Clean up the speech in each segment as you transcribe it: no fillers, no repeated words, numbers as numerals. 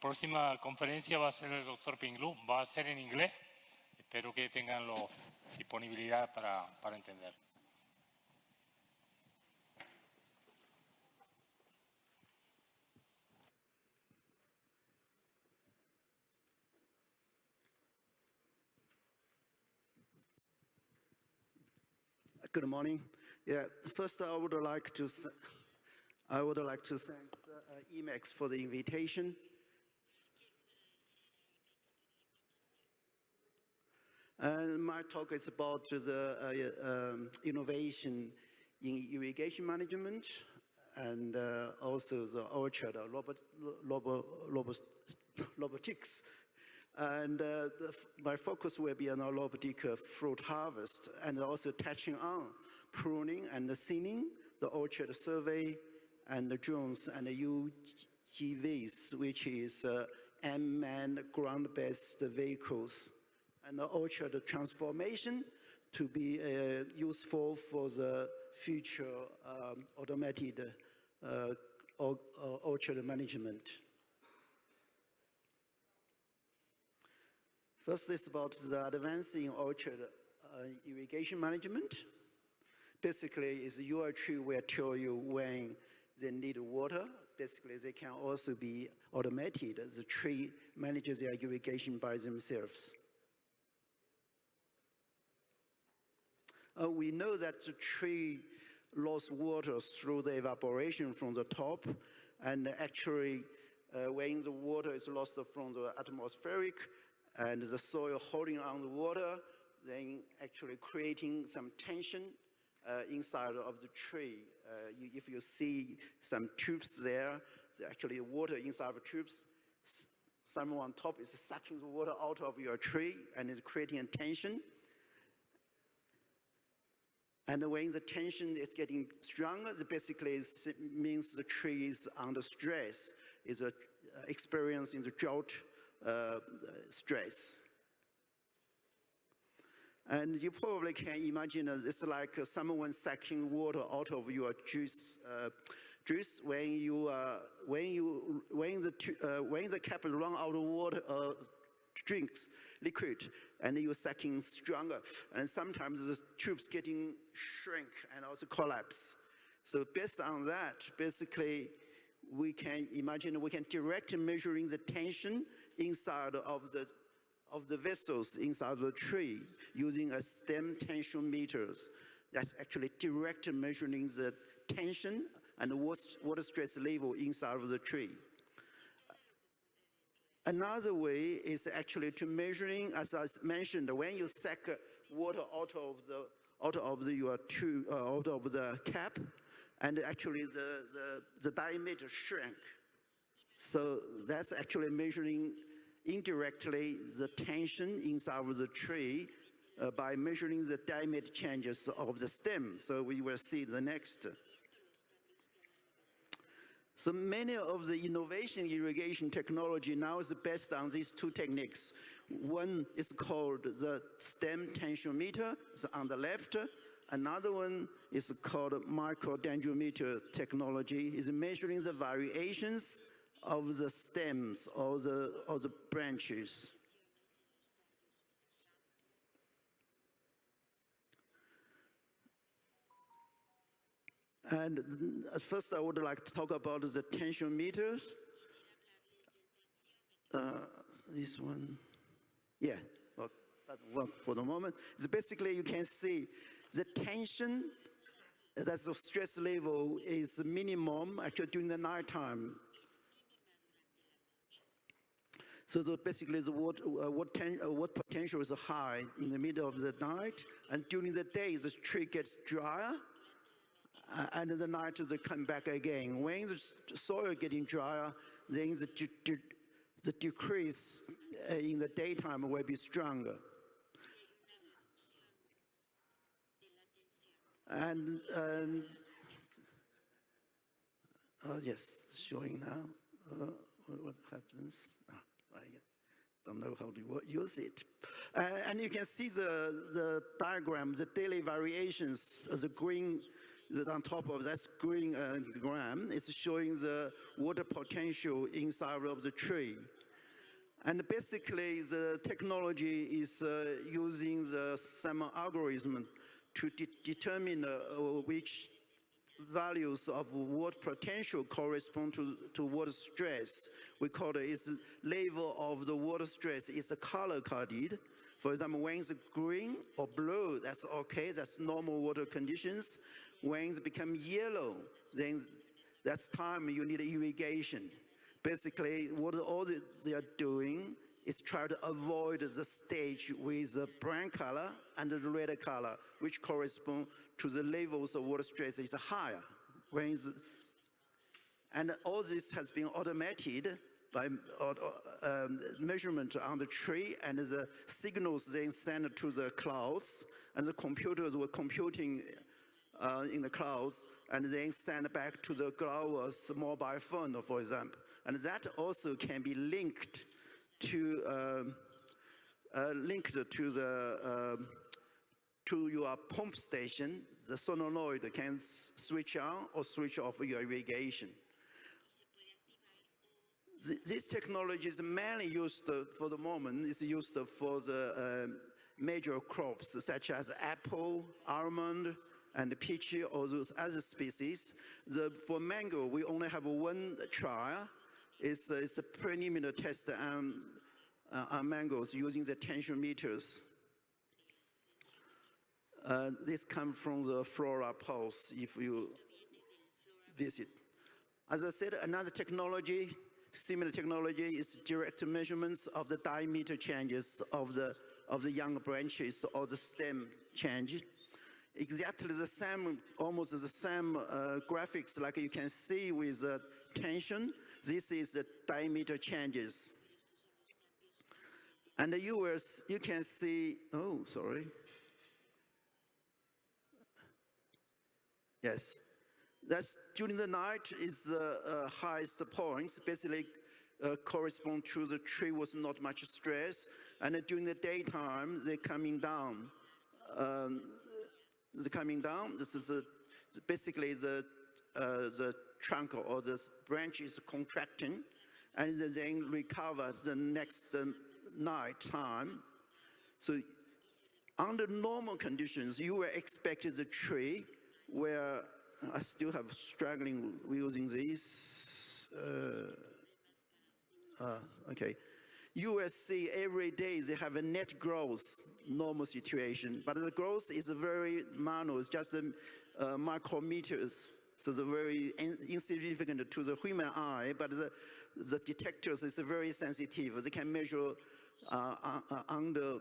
próxima conferencia va a ser el doctor Pinglu, va a ser en inglés. Espero que tengan la disponibilidad para entender. Good morning. Yeah, first I would like to thank Emacs for the invitation. And my talk is about the innovation in irrigation management and also the orchard robotics. And my focus will be on robotic fruit harvest and also touching on pruning and thinning, the orchard survey, and the drones and the UGVs, which is unmanned ground-based vehicles, and the orchard transformation to be useful for the future automated orchard management. First is about the advancing orchard irrigation management. Basically, is your tree will tell you when they need water. Basically, they can also be automated. The tree manages their irrigation by themselves. We know that the tree lost water through the evaporation from the top, and actually, when the water is lost from the atmospheric, and the soil holding on the water, then actually creating some tension inside of the tree. If you see some tubes there, actually water inside of tubes, some on top is sucking the water out of your tree and is creating a tension. And when the tension is getting stronger, it basically means the tree is under stress, is experiencing the drought stress. And you probably can imagine it's like someone sucking water out of your juice. When the cap run out of water, drinks liquid, and you're sucking stronger, and sometimes the tubes getting shrink and also collapse. So based on that, basically, we can imagine we can direct measuring the tension inside of the vessels inside the tree using a stem tension meters. That's actually direct measuring the tension and water stress level inside of the tree. Another way is actually to measuring, as I mentioned, when you suck water out of the cap, and actually the diameter shrink. So that's actually measuring indirectly the tension inside of the tree by measuring the diameter changes of the stem. So we will see the next. So many of the innovation irrigation technology now is based on these two techniques. One is called the stem tension meter, it's on the left. Another one is called microdendrometer technology, is measuring the variations of the stems or the branches. And first I would like to talk about the tension meters. This one, yeah, well, that work for the moment. So basically you can see the tension, that's the stress level is minimum actually during the nighttime. So basically the water potential is high in the middle of the night, and during the day the tree gets drier, and in the night they come back again. When the soil getting drier, then the decrease in the daytime will be stronger. And yes, showing now what happens. I don't know how to use it. And you can see the diagram, the daily variations, the green on top of that green diagram is showing the water potential inside of the tree. And basically, the technology is using some algorithm to determine which values of water potential correspond to water stress. We call it is level of the water stress is color coded. For example, when it's green or blue, that's okay, that's normal water conditions. When it becomes yellow, then that's time you need irrigation. Basically, what all they are doing is try to avoid the stage with the brown color and the red color, which correspond to the levels of water stress is higher. And all this has been automated by measurement on the tree, and the signals then sent to the clouds, and the computers were computing in the clouds, and then send back to the grower's mobile phone, for example. And that also can be linked to to your pump station. The solenoid can switch on or switch off your irrigation. This technology is mainly used for the moment. It's used for the major crops such as apple, almond, and peach, or those other species. For mango, we only have one trial. It's a preliminary test on mangoes using the tensiometers. This comes from the Flora Pulse if you visit. As I said, another technology, similar technology, is direct measurements of the diameter changes of the young branches or the stem change. Exactly the same, almost the same graphics like you can see with tension. This is the diameter changes. And you can see, oh, sorry. Yes, that's during the night is the highest points, basically correspond to the tree was not much stress, and during the daytime, they're coming down. This is basically the trunk or the branch is contracting, and then recover the next night time. So under normal conditions, you were expected the tree where I still have struggling using this. Okay. You will see every day they have a net growth, normal situation, but the growth is very minor, it's just micrometers. So the very insignificant to the human eye, but the detectors is very sensitive. They can measure under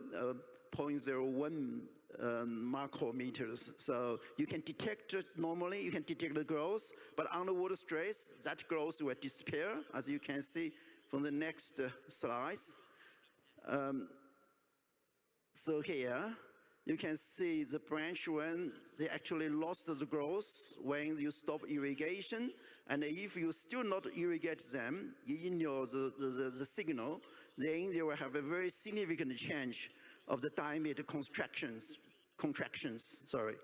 0.01 micrometers. So you can detect it normally, you can detect the growth, but under water stress, that growth will disappear, as you can see from the next slides. So here, you can see the branch when they actually lost the growth when you stop irrigation, and if you still not irrigate them, in the signal, then they will have a very significant change of the diameter contractions, sorry.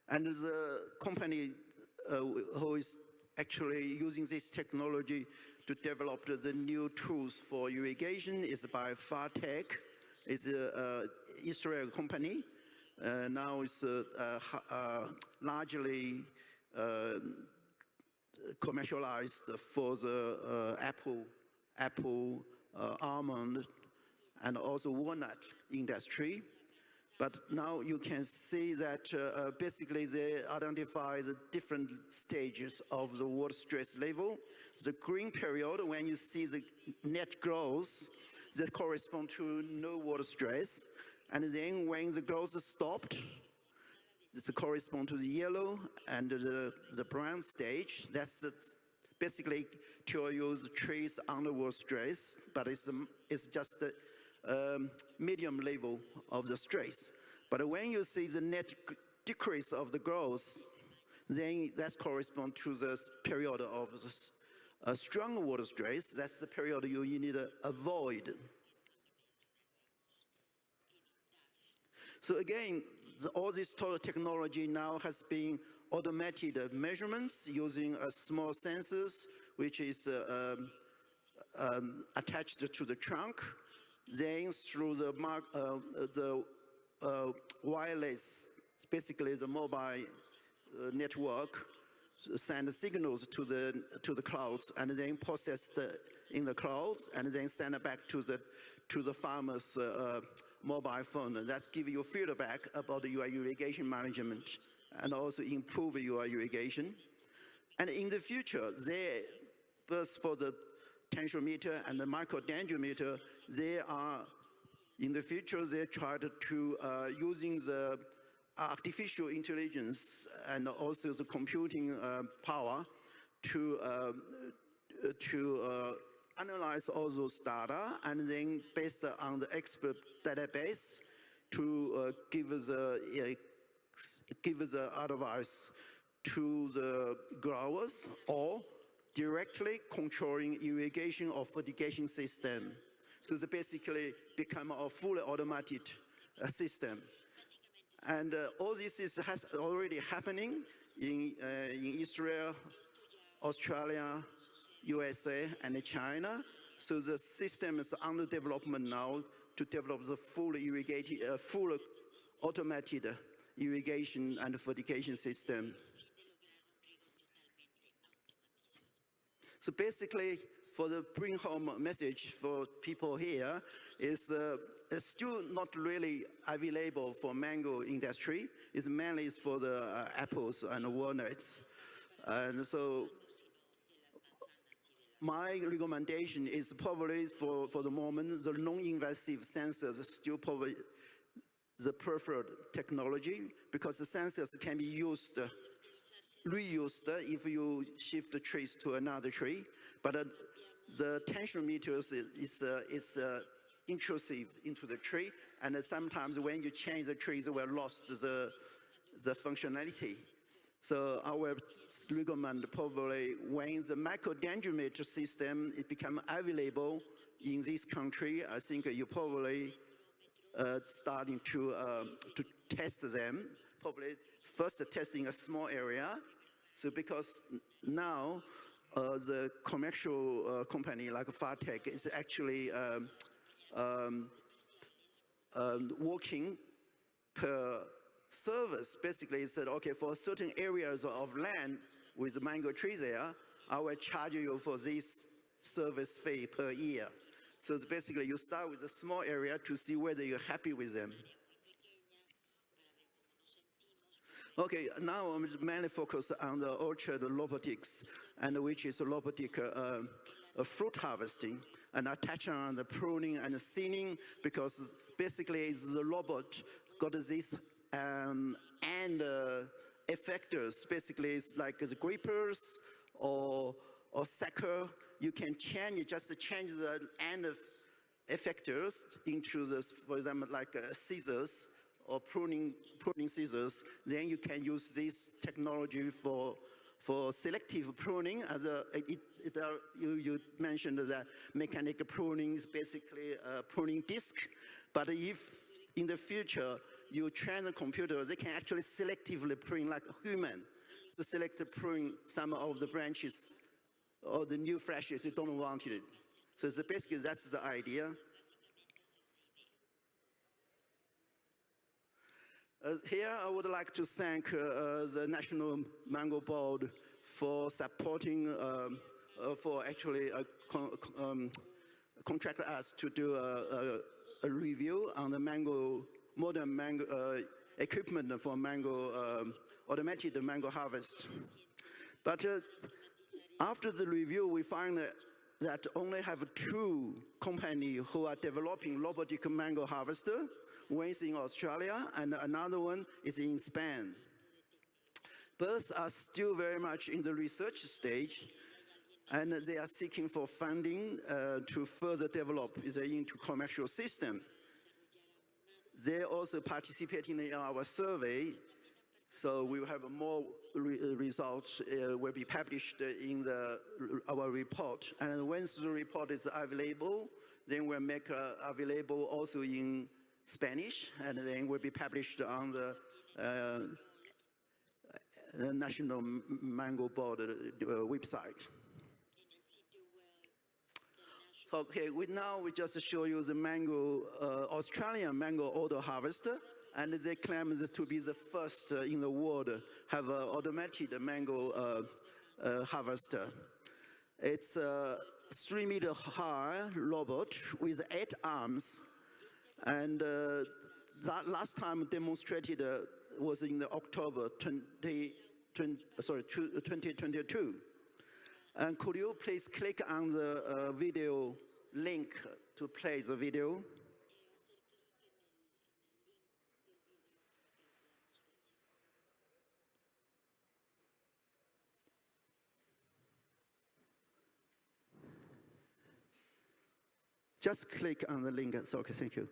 And the company who is actually using this technology to develop the new tools for irrigation is by Fartech. It's an Israel company. Now it's largely commercialized for the apple, almond, and also walnut industry. But now you can see that basically they identify the different stages of the water stress level. The green period, when you see the net growth, that correspond to no water stress. And then when the growth stopped, it corresponds to the yellow and the brown stage. That's basically to use trees under water stress, but it's just the medium level of the stress. But when you see the net decrease of the growth, then that corresponds to the period of the strong water stress. That's the period you need to avoid. So again, all this technology now has been automated measurements using small sensors which is attached to the trunk. Then through the wireless, basically the mobile network, send signals to the clouds, and then processed in the clouds, and then send it back to the farmer's mobile phone. That gives you feedback about your irrigation management and also improve your irrigation. And in the future, both for the tensiometer and the microdendrometer, in the future, they tried to using the artificial intelligence and also the computing power to analyze all those data, and then based on the expert database to give the advice to the growers, or directly controlling irrigation or fertigation system. So they basically become a fully automated system. And all this has already happening in Israel, Australia, USA, and China. So the system is under development now to develop the full automated irrigation and fertigation system. So basically, for the bring home message for people here is it's still not really available for mango industry. It's mainly for the apples and walnuts. And so my recommendation is probably for the moment, the non-invasive sensors is still probably the preferred technology, because the sensors can be reused if you shift the trees to another tree. But the tensiometers is intrusive into the tree, and sometimes when you change the trees, we lost the functionality. So I will recommend probably when the microdendrometer system it become available in this country, I think you probably starting to test them. Probably first testing a small area. So because now the commercial company like Fartech is actually working per service. Basically, it said, okay, for certain areas of land with mango trees there, I will charge you for this service fee per year. So basically, you start with a small area to see whether you're happy with them. Okay, now I'm mainly focused on the orchard robotics, and which is robotic fruit harvesting. And I touch on the pruning and the thinning, because basically it's the robot got this and effectors. Basically, it's like the grippers or sucker. You can just change the end of effectors into this, for example, like scissors or pruning scissors. Then you can use this technology for selective pruning. As you mentioned that mechanical pruning is basically a pruning disc. But if in the future you train the computer, they can actually selectively prune like a human, to prune some of the branches or the new flashes you don't want it. So basically that's the idea. Here I would like to thank the National Mango Board for supporting, for actually contract us to do a review on the modern mango equipment for automated mango harvest. But after the review, we find that only have 2 companies who are developing robotic mango harvester. One is in Australia, and another one is in Spain. Both are still very much in the research stage, and they are seeking for funding to further develop into commercial system. They also participating in our survey, so we will have more results will be published in our report. And once the report is available, then we'll make available also in Spanish, and then will be published on the National Mango Board website. Okay, we just show you the mango, Australian mango auto harvester, and they claim this to be the first in the world have an automated mango harvester. It's a 3-meter high robot with 8 arms, and that last time demonstrated was in October 2022. And could you please click on the video link to play the video? Just click on the link. It's okay, thank you.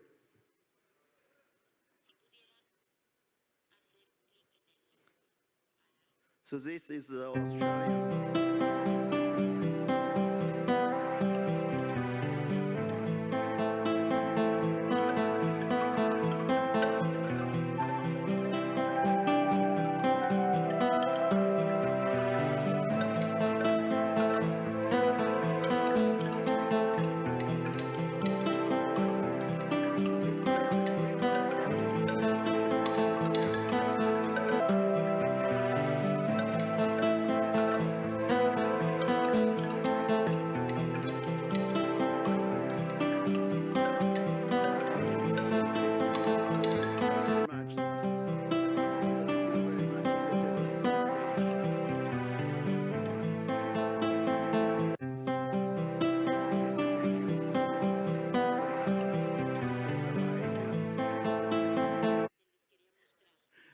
So this is the Australian.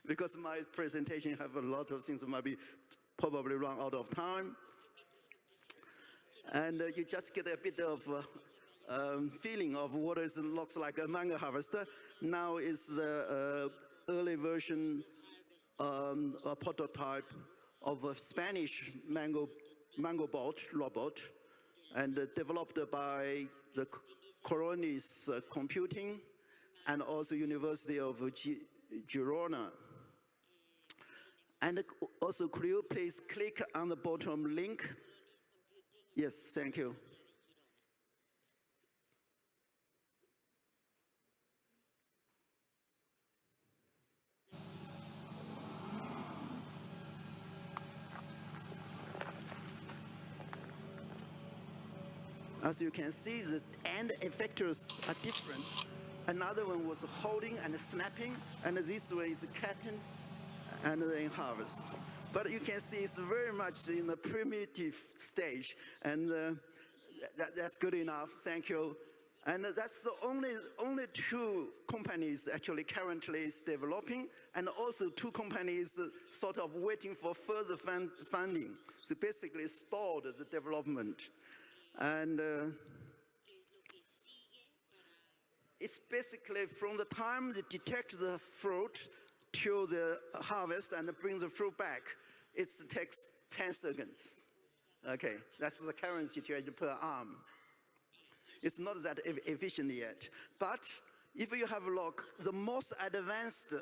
Because my presentation have a lot of things that might be probably run out of time. And you just get a bit of feeling of what it looks like a mango harvester. Now is the early version, a prototype of a Spanish mango bot robot, and developed by the Coronis Computing and also University of Girona. And also, could you please click on the bottom link? Yes, thank you. As you can see, the end effectors are different. Another one was holding and snapping, and this one is cutting and then harvest. But you can see it's very much in the primitive stage, and that's good enough, thank you. And that's the only 2 companies actually currently is developing, and also 2 companies sort of waiting for further funding. So basically stalled the development. And it's basically from the time they detect the fruit to the harvest and bring the fruit back, it takes 10 seconds. Okay, that's the current situation per arm. It's not that efficient yet. But if you have a look, the most advanced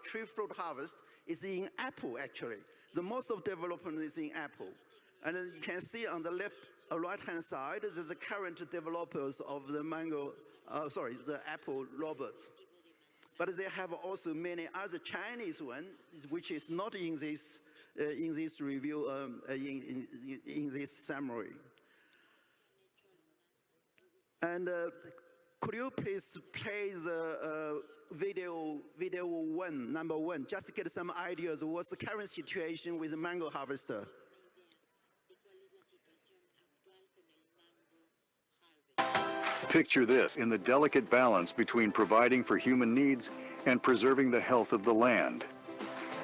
tree fruit harvest is in apple, actually. The most of development is in apple. And you can see on the right-hand side, there's the current developers of the the apple robots. But they have also many other Chinese ones, which is not in this review, in this summary. And could you please play the video number 1, just to get some ideas of what's the current situation with the mango harvester? Picture this in the delicate balance between providing for human needs and preserving the health of the land.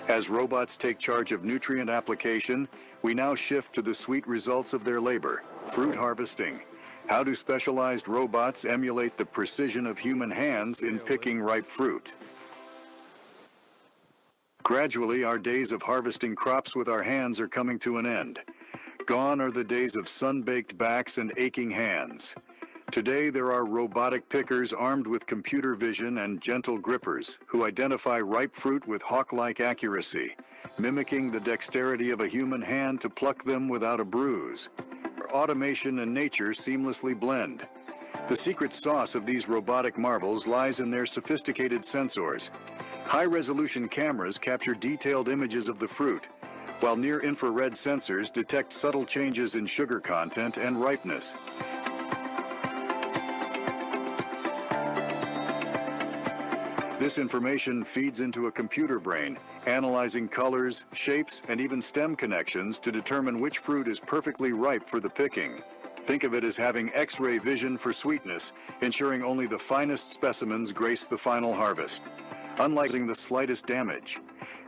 As robots take charge of nutrient application, we now shift to the sweet results of their labor, fruit harvesting. How do specialized robots emulate the precision of human hands in picking ripe fruit? Gradually, our days of harvesting crops with our hands are coming to an end. Gone are the days of sun-baked backs and aching hands. Today, there are robotic pickers armed with computer vision and gentle grippers who identify ripe fruit with hawk-like accuracy, mimicking the dexterity of a human hand to pluck them without a bruise. automation and nature seamlessly blend. The secret sauce of these robotic marvels lies in their sophisticated sensors. High-resolution cameras capture detailed images of the fruit, while near-infrared sensors detect subtle changes in sugar content and ripeness. This information feeds into a computer brain, analyzing colors, shapes, and even stem connections to determine which fruit is perfectly ripe for the picking. Think of it as having X-ray vision for sweetness, ensuring only the finest specimens grace the final harvest, unlike the slightest damage.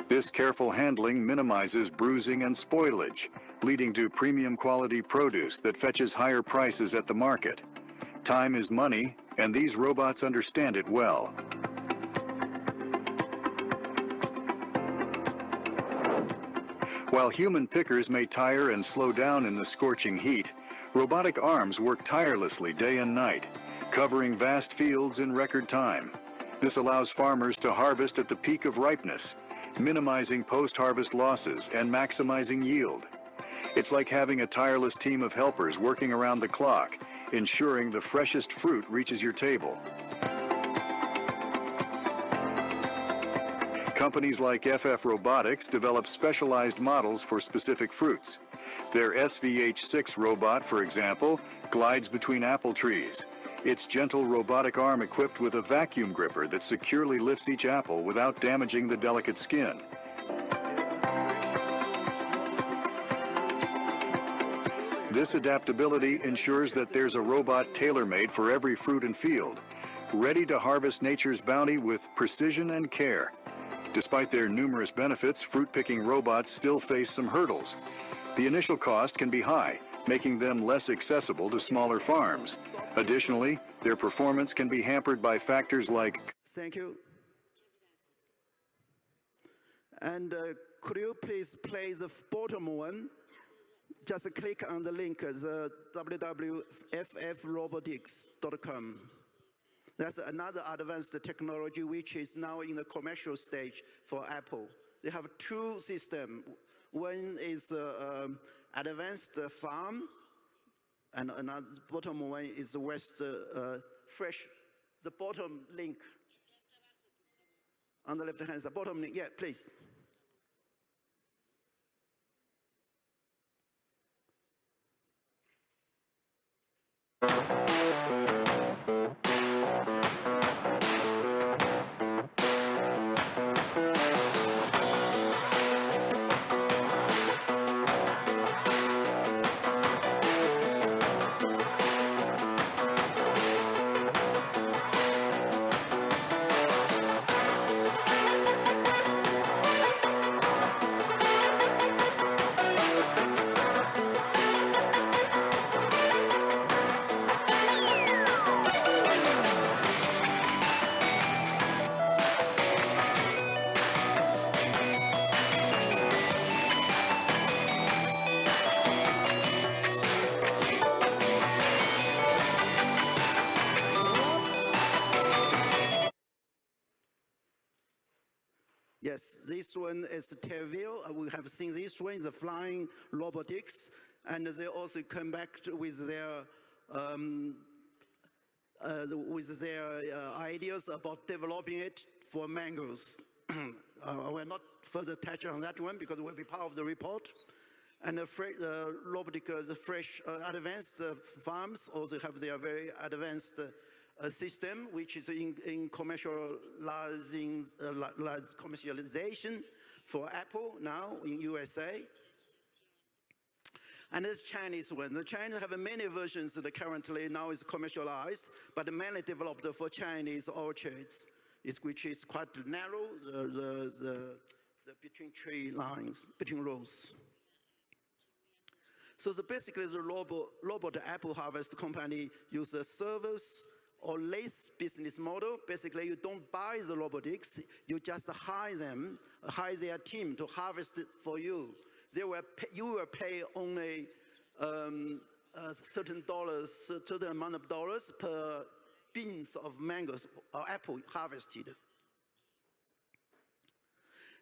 This careful handling minimizes bruising and spoilage, leading to premium quality produce that fetches higher prices at the market. Time is money, and these robots understand it well. While human pickers may tire and slow down in the scorching heat, robotic arms work tirelessly day and night, covering vast fields in record time. This allows farmers to harvest at the peak of ripeness, minimizing post-harvest losses and maximizing yield. It's like having a tireless team of helpers working around the clock, ensuring the freshest fruit reaches your table. Companies like FF Robotics develop specialized models for specific fruits. Their SVH6 robot, for example, glides between apple trees. Its gentle robotic arm equipped with a vacuum gripper that securely lifts each apple without damaging the delicate skin. This adaptability ensures that there's a robot tailor-made for every fruit and field, ready to harvest nature's bounty with precision and care. Despite their numerous benefits, fruit-picking robots still face some hurdles. The initial cost can be high, making them less accessible to smaller farms. Additionally, their performance can be hampered by factors like... Thank you. And could you please play the bottom one? Just click on the link, the www.ffrobotics.com. That's another advanced technology which is now in the commercial stage for Apple. They have two systems. One is advanced farm, and another bottom one is West fresh. The bottom link on the left hand side, bottom link, yeah, please. Yes, this one is Terville. We have seen this one, the flying robotics, and they also come back with their ideas about developing it for mangoes. I will not further touch on that one because it will be part of the report. And the robotic, the fresh advanced farms also have their very advanced system, which is in commercialization for Apple now in USA. And this Chinese one. The Chinese have many versions that currently now is commercialized, but mainly developed for Chinese orchards, which is quite narrow, the between tree lines, between rows. So basically the robot apple harvest company use a service or lease business model. Basically, you don't buy the robotics, you just hire their team to harvest it for you. You will pay only certain amount of dollars per bins of mangoes or apple harvested.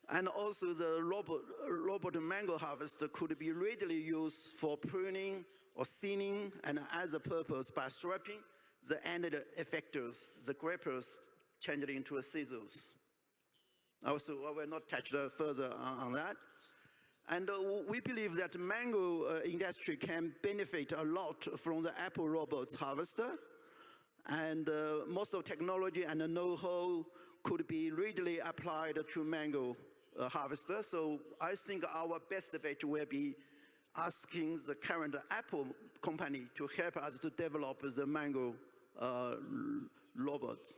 And also the robot mango harvester could be readily used for pruning or thinning, and as a purpose by stripping the ended effectors, the grapples changed into scissors. Also, I will not touch further on that. And we believe that mango industry can benefit a lot from the apple robot harvester. And most of technology and the know-how could be readily applied to mango harvester. So I think our best bet will be asking the current Apple company to help us to develop the mango robots.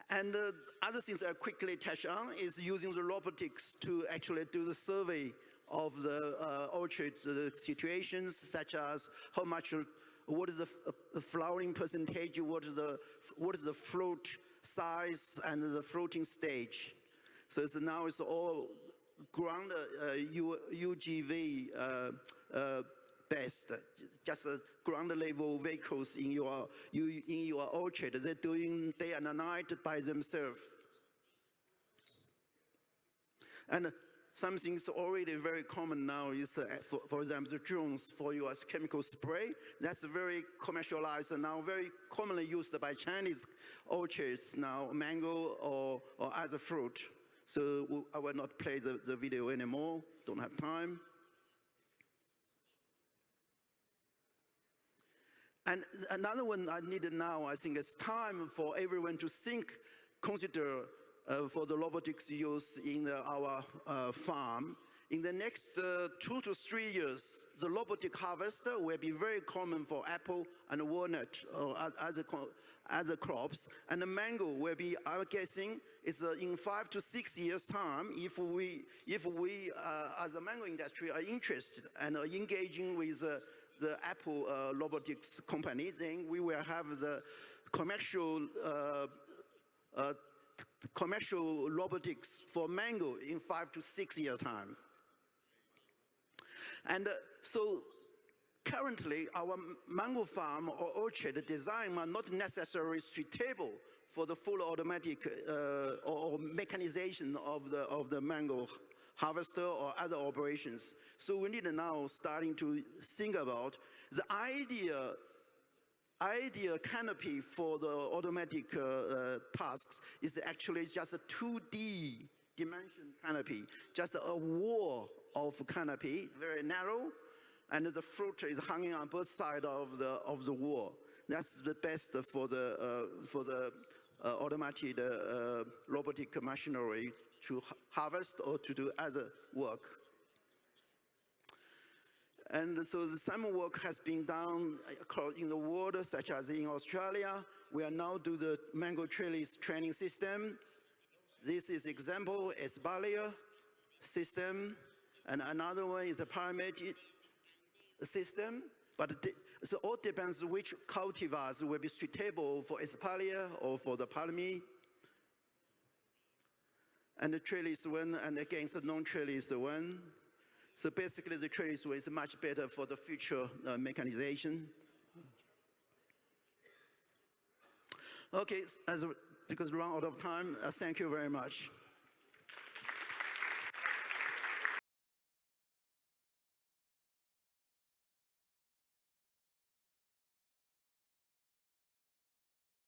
And other things I quickly touch on is using the robotics to actually do the survey of the orchard situations, such as how much, what is the flowering percentage, what is the fruit size and the fruiting stage. So now it's all ground UGV based, just ground level vehicles in your orchard. They're doing day and night by themselves. And something's already very common now is, for example, the drones for your chemical spray. That's very commercialized and now very commonly used by Chinese orchards now, mango or other fruit. So I will not play the video anymore, don't have time. And another one I need now, I think it's time for everyone to consider for the robotics use in our farm. In the next 2 to 3 years, the robotic harvester will be very common for apple and walnut or other crops. And the mango will be, I'm guessing, it's in 5 to 6 years' time, if we as a mango industry are interested and are engaging with the Apple robotics company, then we will have the commercial robotics for mango in 5 to 6 years' time. And so currently, our mango farm or orchard design are not necessarily suitable for the full automatic or mechanization of the mango harvester or other operations. So we need now starting to think about the ideal canopy for the automatic tasks is actually just a 2D dimension canopy, just a wall of canopy, very narrow, and the fruit is hanging on both sides of the wall. That's the best for the automated robotic machinery to harvest or to do other work. And so some work has been done in the world, such as in Australia. We are now do the mango trellis training system. This is example, espalier system, and another one is a pyramid system. But so all depends which cultivars will be suitable for espalier or for the palmy. And the trellis one, and against the non-trellis one. So basically the trellis one is much better for the future mechanization. Okay, because we run out of time, thank you very much.